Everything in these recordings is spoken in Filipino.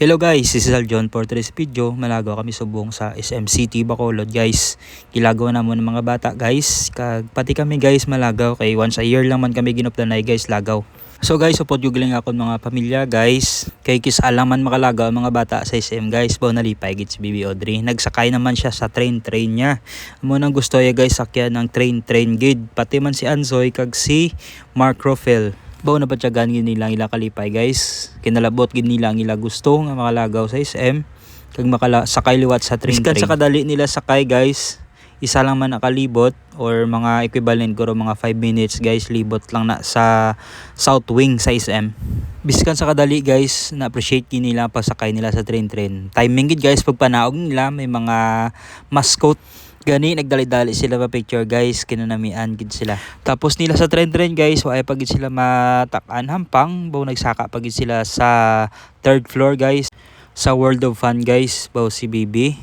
Hello guys, this is Aljon for today's video. Malagaw kami subong sa SM City, Bacolod guys. Kilagaw na mo ng mga bata guys. Pati kami guys malagaw kay once a year lang man kami ginupdanay guys lagaw. So guys, upod yung galing ako mga pamilya guys. Kay kis alam man makalagaw ang mga bata sa SM guys. Baw nalipay gits Bibi Audrey. Nagsakay naman siya sa train niya. Amo nang gusto ya guys sakyan ng train gid. Pati man si Anzoy kag si Mark Rofel. Baw na patyagan gid nila ila kalipay guys. Kinalabot gid nila ang ila gusto nga makalagaw sa SM kag sakay liwat sa train. Iskan sa kadali nila sakay guys. Isa lang man nakalibot or mga equivalent guro mga 5 minutes guys libot lang na sa South Wing sa SM. Biskan sa kadali guys, na-appreciate gid nila pasakay nila sa train. Timing gid guys pag panaog nila may mga mascot. Gani nagdali-dali sila pa picture guys, kinanamian gid sila. Tapos nila sa train guys, waay pa gid sila matakan hampang, baw nagsaka pa gid sila sa 3rd floor guys. Sa World of Fun guys, baw si Bibi.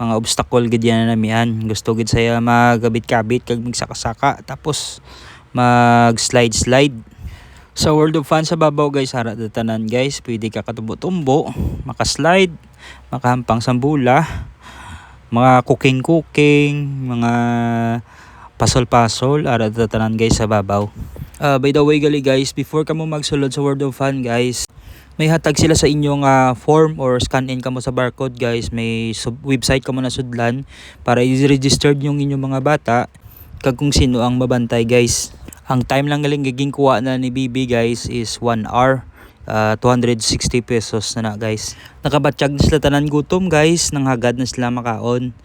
Mga obstacle gid yan namian. Gusto gid saya magabit-kabit kag magsaka-saka tapos mag-slide. Sa World of Fun sa babaw guys, hara tanan guys, pwede ka katumbo-tumbo, maka-slide, makahampang sa bula. Mga cooking, mga pasol-pasol, ara tatanan guys sa babaw. By the way gali guys, before ka mo magsulod sa World of Fun guys, may hatag sila sa inyong form or scan in ka mo sa barcode guys. May website ka mo na sudlan para i-register yung inyong mga bata kag kung sino ang mabantay guys. Ang time lang galing giging kuha na ni Bibi guys is 1 hour. 260 pesos na guys. Nakabatsyag na sila tanan gutom guys, nang hagad na sila makaon.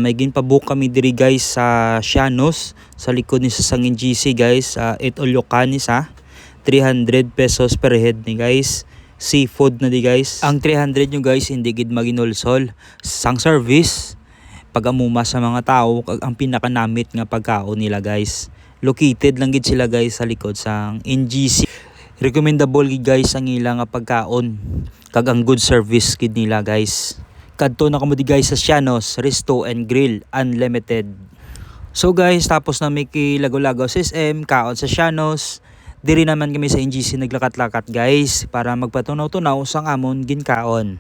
May ginpabook kami diri guys sa Sianos, sa likod ni sa Sangin GC guys. 8 Olyocanis 300 pesos per head ni guys. Seafood na di guys. Ang 300 nyo guys hindi gid maginulsol. Sang service pag amuma sa mga tao ang pinakanamit nga pagkaon nila guys. Located lang gid sila guys sa likod sang NGC. Recommendable gid guys ang ila nga pagkaon kag ang good service gid nila guys. Kadto na kamo di guys sa Sianos Resto and Grill Unlimited. So guys, tapos na may kilagaw-lagaw sa SM, kaon sa Sianos. Diri naman kami sa NGC naglakat-lakat guys para magpatunaw-tunaw sang amon ginkaon.